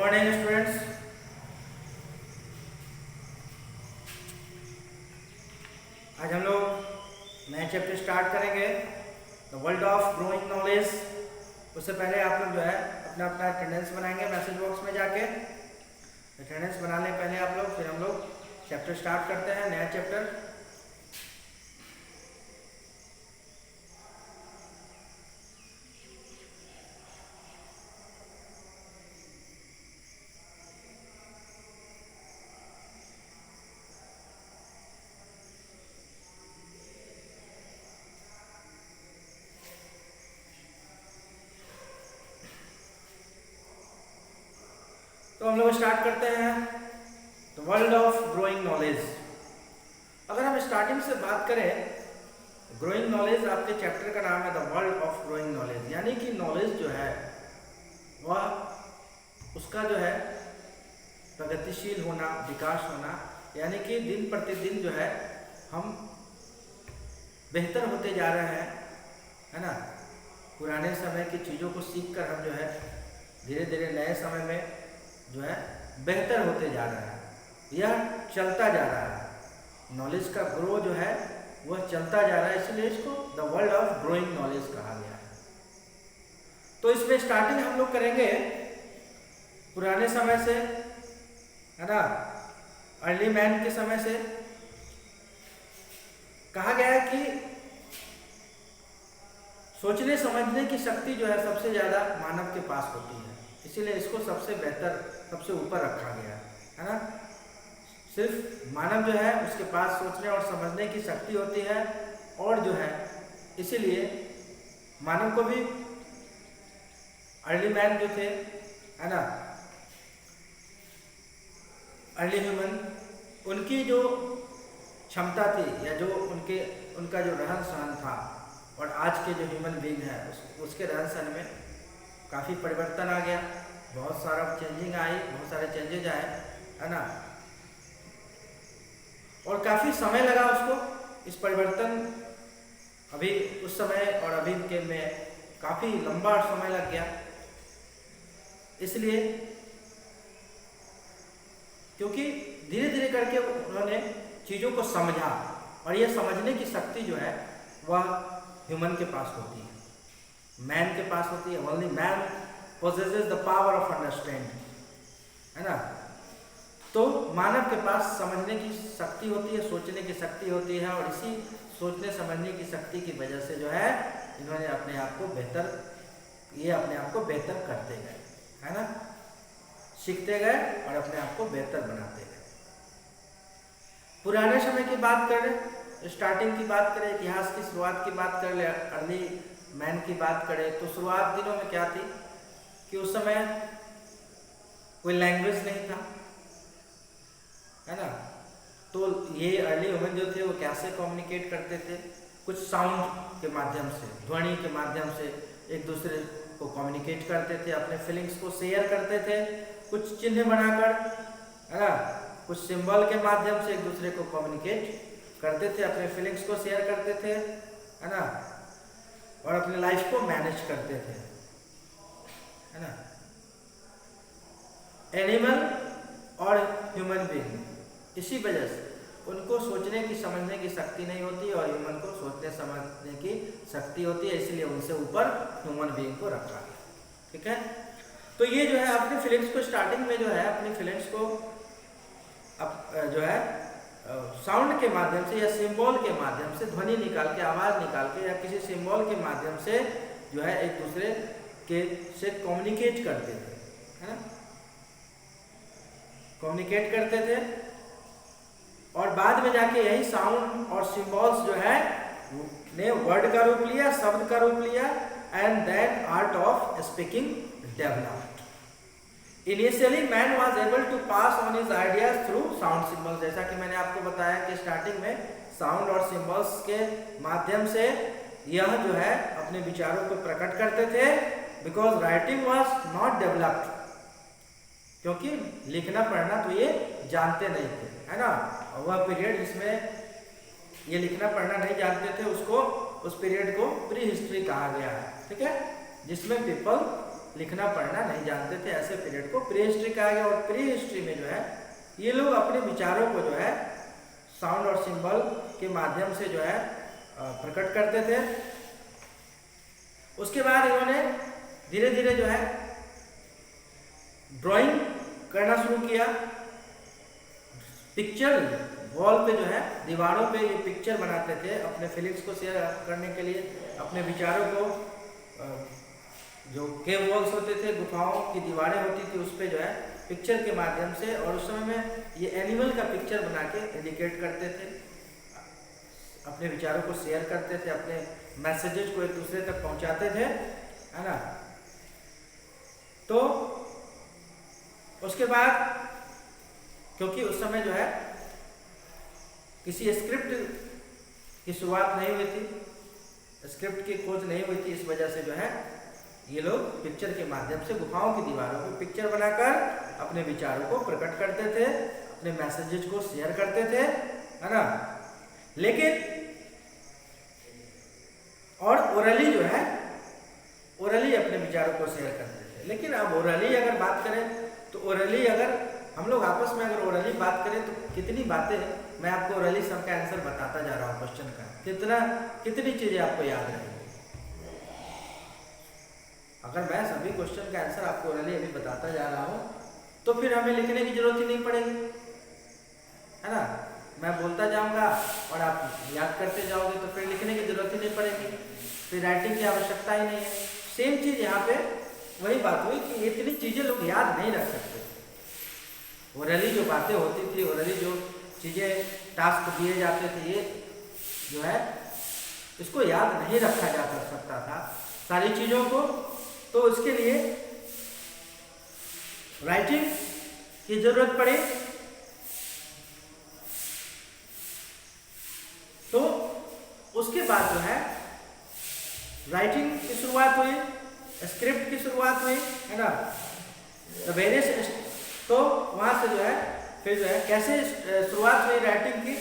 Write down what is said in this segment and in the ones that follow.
Morning students. आज हम लोग नए चैप्टर स्टार्ट करेंगे, the world of growing knowledge. उससे पहले आप लोग जो है अपना अपना अटेंडेंस बनाएंगे मैसेज बॉक्स में जाके। अटेंडेंस बनाने पहले आप लोग फिर हम लोग चैप्टर स्टार्ट करते हैं, नया चैप्टर। तो हम लोग स्टार्ट करते हैं the world of growing knowledge. अगर हम स्टार्टिंग से बात करें, ग्रोइंग नॉलेज आपके चैप्टर का नाम है the world of growing knowledge, यानी कि नॉलेज जो है वह उसका जो है प्रगतिशील होना, विकास होना, यानी कि दिन प्रतिदिन जो है हम बेहतर होते जा रहे हैं, है ना। पुराने समय की चीज़ों को सीख कर हम जो है धीरे धीरे नए समय में जो है बेहतर होते जा रहा है। यह चलता जा रहा है, नॉलेज का ग्रो जो है वह चलता जा रहा है, इसलिए इसको the world of growing knowledge कहा गया है। तो इसमें स्टार्टिंग हम लोग करेंगे पुराने समय से, है ना, अर्ली मैन के समय से। कहा गया है कि सोचने समझने की शक्ति जो है सबसे ज़्यादा मानव के पास होती है, इसीलिए इसको सबसे बेहतर, सबसे ऊपर रखा गया है ना। सिर्फ मानव जो है उसके पास सोचने और समझने की शक्ति होती है, और जो है इसीलिए मानव को भी अर्ली मैन जो थे, है ना, अर्ली ह्यूमन, उनकी जो क्षमता थी या जो उनका जो रहन सहन था और आज के जो ह्यूमन बीइंग है उसके रहन सहन में काफ़ी परिवर्तन आ गया, बहुत सारा चेंजिंग आई, बहुत सारे चेंजेज आए, है ना। और काफ़ी समय लगा उसको, इस परिवर्तन अभी उस समय और अभी के में काफ़ी लंबा समय लग गया, इसलिए क्योंकि धीरे धीरे करके उन्होंने चीज़ों को समझा, और ये समझने की शक्ति जो है वह ह्यूमन के पास होती है, मैन के पास होती है। Only man possesses the power of understanding, है ना। तो मानव के पास समझने की शक्ति होती है, सोचने की शक्ति होती है, और इसी सोचने समझने की शक्ति की वजह से जो है इन्होंने अपने आप को बेहतर करते गए, है ना, सीखते गए और अपने आप को बेहतर बनाते गए। पुराने समय की बात करें, स्टार्टिंग की बात करें, इतिहास की शुरुआत की बात कर ले, अर्ली मैन की बात करें, तो शुरुआत दिनों में क्या थी कि उस समय कोई लैंग्वेज नहीं था, है ना। तो ये अर्ली ह्यूमन जो थे वो कैसे कम्युनिकेट करते थे? कुछ साउंड के माध्यम से, ध्वनि के माध्यम से एक दूसरे को कम्युनिकेट करते थे, अपने फीलिंग्स को शेयर करते थे, कुछ चिन्ह बनाकर, है ना, कुछ सिंबल के माध्यम से एक दूसरे को कम्युनिकेट करते थे, अपने फीलिंग्स को शेयर करते थे, है ना, और अपने लाइफ को मैनेज करते थे, है ना। एनिमल और ह्यूमन बीइंग, इसी वजह से उनको सोचने की समझने की शक्ति नहीं होती, और ह्यूमन को सोचने समझने की शक्ति होती है, इसलिए उनसे ऊपर ह्यूमन बीइंग को रखा गया, ठीक है। तो ये जो है अपनी फीलिंग्स को स्टार्टिंग में जो है अपनी फीलिंग्स को जो है साउंड के माध्यम से या सिंबल के माध्यम से, ध्वनि निकाल के, आवाज़ निकाल के या किसी सिंबल के माध्यम से जो है एक दूसरे के से कम्युनिकेट करते थे, है ना, कम्युनिकेट करते थे। और बाद में जाके यही साउंड और सिंबल्स जो है ने वर्ड का रूप लिया, शब्द का रूप लिया, and then art of speaking developed. Initially man was able to pass on his ideas through sound symbols, जैसा कि मैंने आपको बताया कि स्टार्टिंग में साउंड और सिंबल्स के माध्यम से यह जो है अपने विचारों को प्रकट करते थे, because writing was not developed, क्योंकि लिखना पढ़ना तो ये जानते नहीं थे, है ना। वह पीरियड जिसमें ये लिखना पढ़ना नहीं जानते थे, उसको, उस पीरियड को प्री हिस्ट्री कहा गया है, ठीक है, जिसमें पीपल लिखना पढ़ना नहीं जानते थे, ऐसे पीरियड को प्री हिस्ट्री कहा गया। और प्री हिस्ट्री में जो है ये लोग अपने विचारों को जो है साउंड और सिंबल के माध्यम से जो है प्रकट करते थे। उसके बाद इन्होंने धीरे धीरे जो है ड्राइंग करना शुरू किया। पिक्चर वॉल पे जो है दीवारों पे ये पिक्चर बनाते थे अपने फीलिंग्स को शेयर करने के लिए, अपने विचारों को। जो केव वॉल्स होते थे, गुफाओं की दीवारें होती थी, उस पे जो है पिक्चर के माध्यम से, और उस समय में ये एनिमल का पिक्चर बना के इंडिकेट करते थे, अपने विचारों को शेयर करते थे, अपने मैसेजेस को एक दूसरे तक पहुंचाते थे, है ना। तो उसके बाद क्योंकि उस समय जो है किसी स्क्रिप्ट की शुरुआत नहीं हुई थी, स्क्रिप्ट की खोज नहीं हुई थी, इस वजह से जो है ये लोग पिक्चर के माध्यम से गुफाओं की दीवारों पर पिक्चर बनाकर अपने विचारों को प्रकट करते थे, अपने मैसेजेस को शेयर करते थे, है ना। लेकिन और ओरली जो है ओरली अपने विचारों को शेयर करते थे। लेकिन अब ओरली अगर बात करें तो ओरली अगर हम लोग आपस में अगर ओरली बात करें तो कितनी बातें, मैं आपको ओरली सबका आंसर बताता जा रहा हूँ क्वेश्चन का, कितनी चीजें आपको याद रहेंगी। अगर मैं सभी क्वेश्चन का आंसर आपको ओरली अभी बताता जा रहा हूँ तो फिर हमें लिखने की जरूरत ही नहीं पड़ेगी, है ना। मैं बोलता जाऊंगा और आप याद करते जाओगे तो फिर लिखने की जरूरत ही नहीं पड़ेगी, फिर राइटिंग की आवश्यकता ही नहीं है। सेम चीज यहाँ पे वही बात हुई कि इतनी चीजें लोग याद नहीं रख सकते। ओरली जो बातें होती थी, ओरली जो चीजें टास्क दिए जाते थे, ये जो है इसको याद नहीं रखा जा सकता था सारी चीजों को। तो उसके लिए राइटिंग की जरूरत पड़ी। तो उसके बाद जो है राइटिंग की शुरुआत हुई, स्क्रिप्ट की शुरुआत हुई, है ना। वेरियस, तो वहां से जो है फिर जो है कैसे शुरुआत हुई राइटिंग की।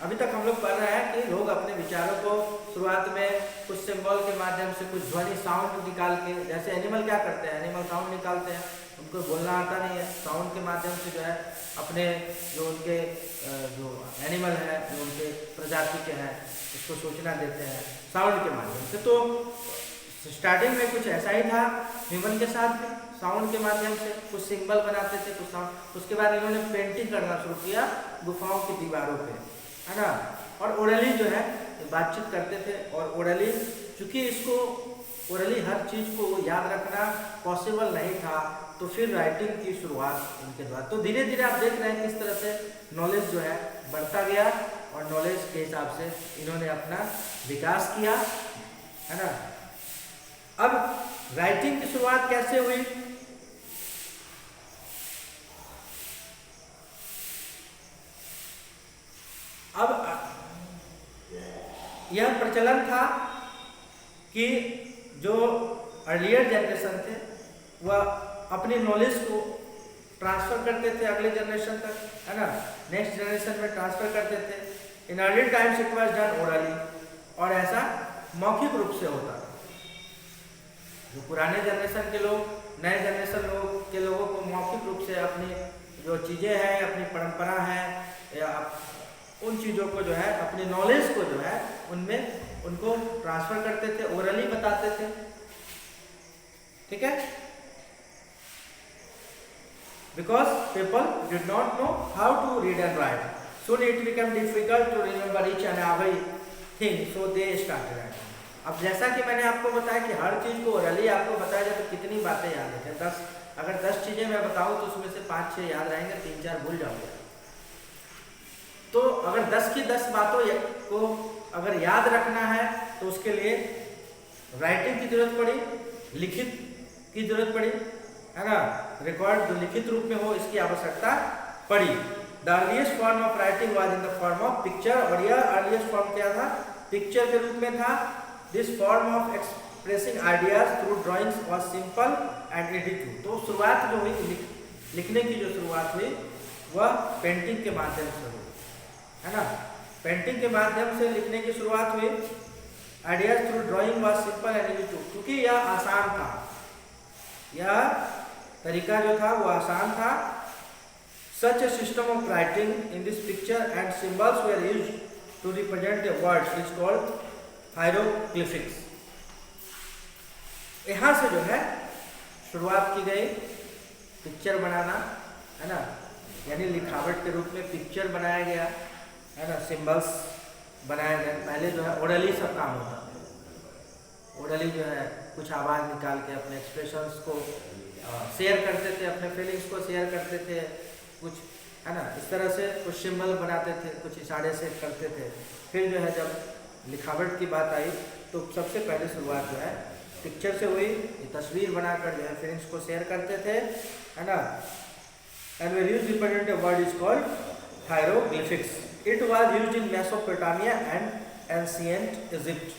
अभी तक हम लोग पढ़ रहे हैं कि लोग अपने विचारों को शुरुआत में कुछ सिंबल के माध्यम से, कुछ ध्वनि साउंड निकाल के, जैसे एनिमल क्या करते हैं, एनिमल साउंड निकालते हैं, उनको बोलना आता नहीं है, साउंड के माध्यम से जो है अपने जो उनके जो एनिमल है, जो उनके प्रजाति के हैं, उसको सूचना देते हैं साउंड के माध्यम से। तो स्टार्टिंग में कुछ ऐसा ही था ह्यूमन के साथ में, साउंड के माध्यम से कुछ सिंबल बनाते थे, कुछ साउंड। उसके बाद इन्होंने पेंटिंग करना शुरू किया गुफाओं की दीवारों पे, है ना। और ओरली जो है बातचीत करते थे, और ओरली चूंकि इसको ओरली हर चीज को याद रखना पॉसिबल नहीं था, तो फिर राइटिंग की शुरुआत इनके द्वारा। तो धीरे धीरे आप देख रहे हैं किस तरह से नॉलेज जो है बढ़ता गया, और नॉलेज के हिसाब से इन्होंने अपना विकास किया, है ना। अब राइटिंग की शुरुआत कैसे हुई? अब यह प्रचलन था कि जो अर्लियर जनरेशन थे वह अपनी नॉलेज को ट्रांसफर करते थे अगले जनरेशन तक, है ना, नेक्स्ट जनरेशन में ट्रांसफर करते थे। In early times it was done orally, और ऐसा मौखिक रूप से होता था। जो पुराने जनरेशन के लोग नए जनरेशन के लोगों को मौखिक रूप से अपनी जो चीज़ें हैं, अपनी परंपरा है, या उन चीज़ों को जो है, अपनी नॉलेज को जो है उनमें उनको ट्रांसफर करते थे, ओरली बताते थे, ठीक है। Because people did not know how to read and write, soon it became difficult to remember each and every thing, so they started writing. अब जैसा कि मैंने आपको बताया कि हर चीज को ओरली आपको बताया जाए तो कितनी बातें याद रखें, 10 अगर 10 चीजें मैं बताऊं तो उसमें से 5-6 याद रहेंगे, 3-4 भूल जाओगे। तो अगर 10 की 10 बातों को अगर याद रखना है तो उसके लिए राइटिंग की जरूरत पड़ी, लिखित की जरूरत पड़ी, है ना। रिकॉर्ड जो लिखित रूप में हो इसकी आवश्यकता पड़ी। The earliest form of writing was in the form of picture, और यह अर्लीस्ट फॉर्म क्या था? पिक्चर के रूप में था। This form of expressing ideas through drawings was simple and easy to. तो शुरुआत जो हुई लिखने की, जो शुरुआत हुई वह पेंटिंग के माध्यम से हुई, है ना। पेंटिंग के माध्यम से लिखने की शुरुआत हुई। Ideas through drawing was simple and easy to, क्योंकि यह आसान था, यह तरीका जो था वो आसान था। Such a system of writing in this picture and symbols were used to represent a word is called hieroglyphics. यहाँ से जो है शुरुआत की गई पिक्चर बनाना, है ना, यानी लिखावट के रूप में पिक्चर बनाया गया, है ना, सिंबल्स बनाए गए। पहले जो है ओरली सब काम होता था। ओरली जो है कुछ आवाज़ निकाल के अपने एक्सप्रेशंस को शेयर करते थे, अपने फीलिंग्स को शेयर करते थे, कुछ, है ना, इस तरह से कुछ सिंबल बनाते थे, कुछ इशारे से करते थे। फिर जो है जब लिखावट की बात आई तो सबसे पहले शुरुआत जो है पिक्चर से हुई। ये तस्वीर बनाकर जो है फीलिंग्स को शेयर करते थे, है ना। And way used represent a word is called hieroglyphics. It was used in Mesopotamia and ancient Egypt.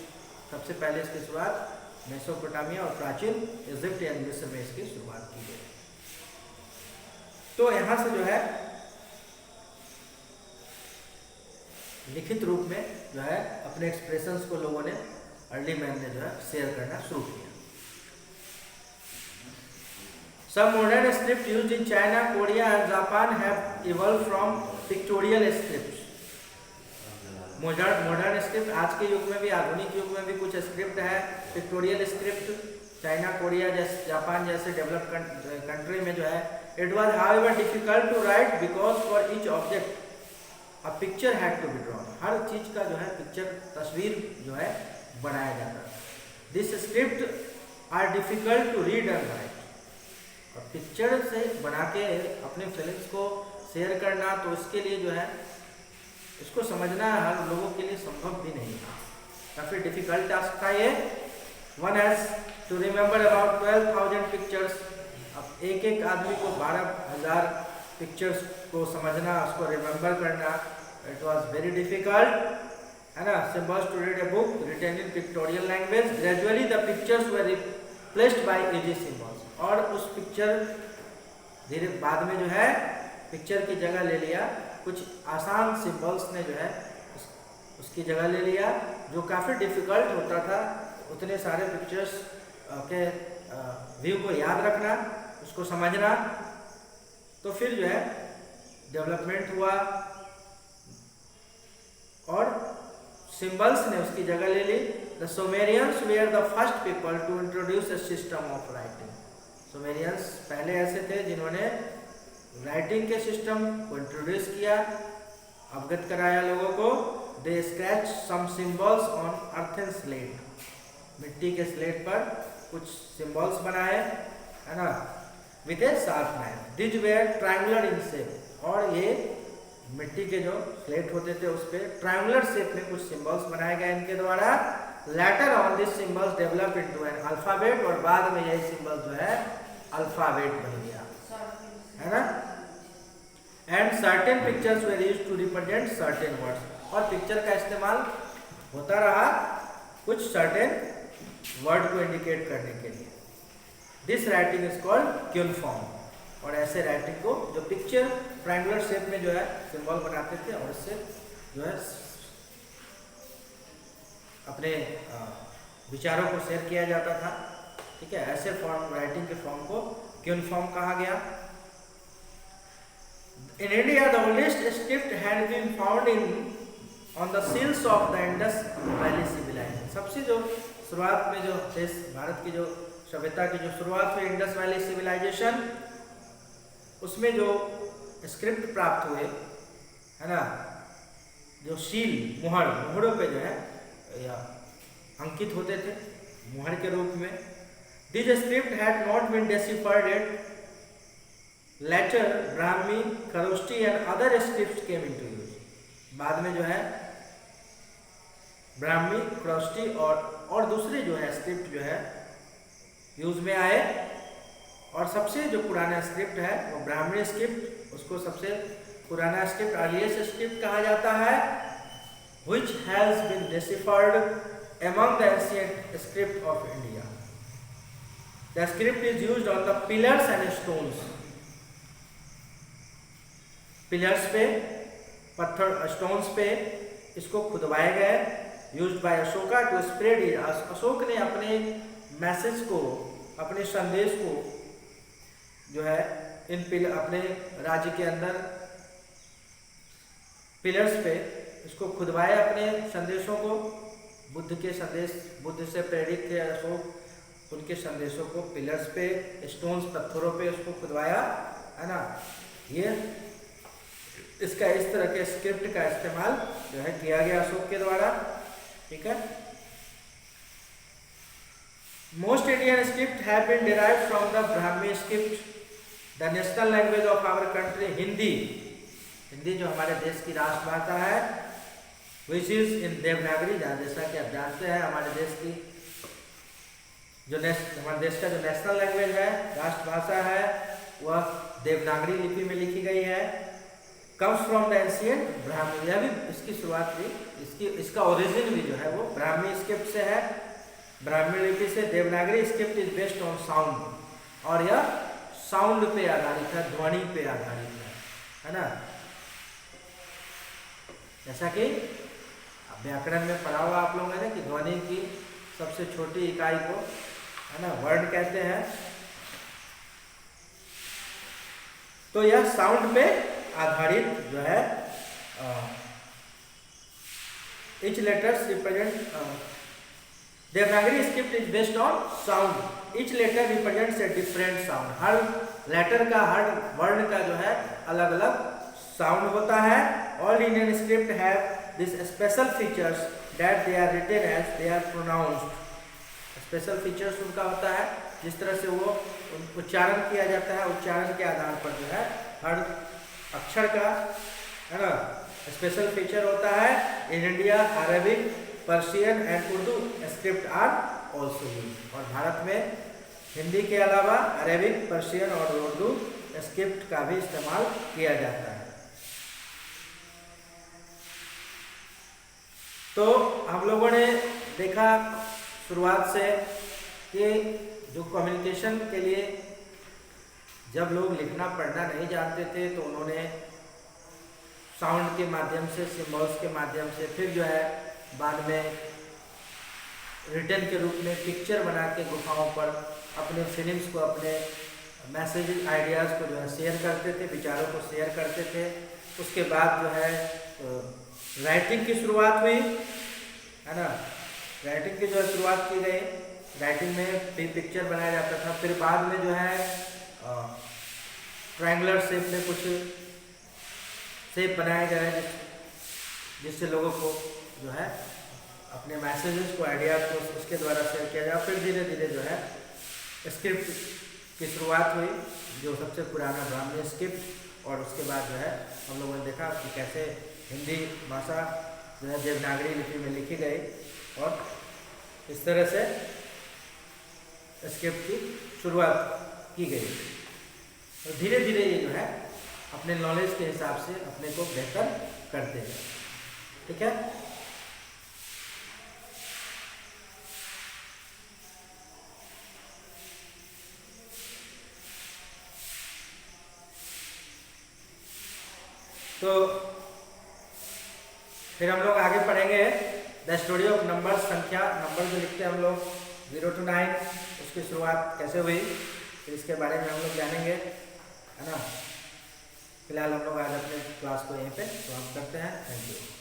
सबसे पहले इसकी शुरुआत मेसोपोटामिया और प्राचीन इजिप्ट या मिस्र में इसकी शुरुआत की गई। तो यहाँ से जो है लिखित रूप में जो है अपने एक्सप्रेशंस को लोगों ने, अर्ली मैन ने जो है शेयर करना शुरू किया। Some modern script used in China, Korea and Japan have evolved from pictorial scripts. Modern script आज के युग में भी, आधुनिक युग में भी कुछ स्क्रिप्ट है पिक्टोरियल स्क्रिप्ट। चाइना, कोरिया जैसे, जापान जैसे डेवलप्ड कंट्री में जो है it was however difficult to write because for each object a picture had to be drawn. हर चीज का जो है पिक्चर, तस्वीर जो है बनाया जाता है। This script are difficult to read and write. और पिक्चर से बना के अपने फीलिंग्स को शेयर करना, तो इसके लिए जो है इसको समझना हर लोगों के लिए संभव भी नहीं था, काफ़ी डिफिकल्ट टास्क था ये। One has to remember about 12,000 pictures. अब एक एक आदमी को 12,000 पिक्चर्स को समझना, उसको रिमेंबर करना, इट वॉज वेरी डिफिकल्ट, है ना। Symbols to read a book written in pictorial language. Gradually the pictures were replaced by easy symbols. और उस पिक्चर धीरे बाद में जो है पिक्चर की जगह ले लिया, कुछ आसान सिंबल्स ने जो है उसकी जगह ले लिया, जो काफ़ी डिफिकल्ट होता था उतने सारे पिक्चर्स के व्यू को याद रखना, उसको समझना। तो फिर जो है डेवलपमेंट हुआ और सिंबल्स ने उसकी जगह ले ली। The Sumerians were the first people to introduce a system of writing. Sumerians पहले ऐसे थे जिन्होंने राइटिंग के सिस्टम को इंट्रोड्यूस किया, अवगत कराया लोगों को। They scratch some symbols on earthen slate. मिट्टी के स्लेट पर कुछ सिंबल्स बनाए, है ना, with a sharp knife. These were triangular in shape. और ये मिट्टी के जो स्लेट होते थे उस पर ट्रायंगुलर शेप में कुछ सिंबल्स बनाए गए इनके द्वारा। Later on this symbols develop into an alphabet. और बाद में यही सिंबल जो है अल्फाबेट बन गया, है ना। And certain pictures were used to represent certain words. और पिक्चर का इस्तेमाल होता रहा कुछ सर्टेन वर्ड को इंडिकेट करने के लिए। This writing is called cuneiform. और ऐसे राइटिंग को, जो पिक्चर ट्रायंगुलर शेप में जो है सिंबल बनाते थे और इससे जो है अपने विचारों को शेयर किया जाता था, ठीक है, ऐसे फॉर्म, राइटिंग के फॉर्म को क्यूनफॉर्म कहा गया। In India, the oldest script had been found on the seals of the Indus Valley civilization. सबसे जो शुरुआत में जो देश, भारत की जो सभ्यता की जो शुरुआत हुई इंडस वैली सिविलाइजेशन, उसमें जो स्क्रिप्ट प्राप्त हुए, है ना, जो सील, मुहरों पे जो है या अंकित होते थे मुहर के रूप में। This script had not been deciphered at later Brahmi, Kharosthi and other script came into use. बाद में जो है ब्राह्मी, खरोष्टी और दूसरे जो है स्क्रिप्ट जो है यूज में आए। और सबसे जो पुराना स्क्रिप्ट है वो ब्राह्मी स्क्रिप्ट, उसको सबसे पुराना स्क्रिप्ट, अर्लीस्ट स्क्रिप्ट कहा जाता है, which has been deciphered among the ancient script of India. The script is used on the pillars and stones. Pillars पे, पत्थर, स्टोन्स पे इसको खुदवाए गए। Used by Ashoka to spread it. Ashok ने अपने मैसेज को, अपने संदेश को जो है इन पिलर अपने राज्य के अंदर पिलर्स पे इसको खुदवाए अपने संदेशों को। बुद्ध के संदेश, बुद्ध से प्रेरित थे अशोक, उनके संदेशों को पिलर्स पे, स्टोन्स, पत्थरों पे उसको खुदवाया, है ना। ये इसका इस तरह के स्क्रिप्ट का इस्तेमाल जो है किया गया अशोक के द्वारा, ठीक है। Most Indian script have been derived from the Brahmi script. The national language of our country Hindi, Hindi जो हमारे देश की राष्ट्रभाषा है, विच इज इन देवनागरी, जैसा कि आप जानते हैं हमारे देश की जो हमारे देश का जो नेशनल लैंग्वेज है, राष्ट्रभाषा है, वह देवनागरी लिपि में लिखी गई है। Comes from the ancient Brahmi, यह भी इसकी शुरुआत भी इसका ओरिजिन भी जो है वो ब्राह्मी स्क्रिप्ट से है, ब्राह्मी लिपि से। Devanagari script is based on sound, और यह साउंड पे आधारित है, ध्वनि पे आधारित है ना। जैसा कि व्याकरण में पढ़ा हुआ आप लोगों ने कि ध्वनि की सबसे छोटी इकाई को, है ना, वर्ण कहते हैं। तो यह साउंड पे आधारित जो है, each letters represent Devanagari script is based on sound, each letter represents a different sound। हर लेटर का, हर वर्ण का जो है अलग अलग साउंड होता है। All Indian script have these special features that they are written as they are pronounced। Special features उनका होता है, जिस तरह से वो उच्चारण किया जाता है, उच्चारण के आधार पर जो है हर अक्षर का, है ना, स्पेशल फीचर होता है। In India Arabic, Persian and Urdu script are also used. और भारत में हिंदी के अलावा अरेबिक, पर्शियन और उर्दू स्क्रिप्ट का भी इस्तेमाल किया जाता है। तो हम लोगों ने देखा शुरुआत से कि जो कम्युनिकेशन के लिए जब लोग लिखना पढ़ना नहीं जानते थे, तो उन्होंने साउंड के माध्यम से, सिंबल्स के माध्यम से, फिर जो है बाद में रिटन के रूप में पिक्चर बना के गुफाओं पर अपने फीलिंग्स को, अपने मैसेज, आइडियाज़ को जो है शेयर करते थे, विचारों को शेयर करते थे। उसके बाद जो है राइटिंग की शुरुआत हुई, है ना, राइटिंग की जो शुरुआत की गई। राइटिंग में भी पिक्चर बनाया जाता था। फिर बाद में जो है ट्रायंगुलर शेप में कुछ शेप बनाए गए, जिससे लोगों को जो है अपने मैसेजेस को, आइडियाज को उसके द्वारा शेयर किया जाए। फिर धीरे धीरे जो है स्क्रिप्ट की शुरुआत हुई, जो सबसे पुराना ब्राह्मी स्क्रिप्ट। और उसके बाद जो है हम लोगों ने देखा कि कैसे हिंदी भाषा जो है देवनागरी लिपि में लिखी गई, और इस तरह से स्क्रिप्ट की शुरुआत की गई। और धीरे धीरे ये जो है अपने नॉलेज के हिसाब से अपने को बेहतर करते हैं, ठीक है। तो फिर हम लोग आगे पढ़ेंगे द स्टोरी ऑफ नंबर, संख्या, नंबर जो लिखते हैं हम लोग 0 to 9, उसकी शुरुआत कैसे हुई, फिर इसके बारे में हम लोग जानेंगे, है ना। फिलहाल हम लोग आज अपने क्लास को यहीं पे समाप्त करते हैं। Thank you.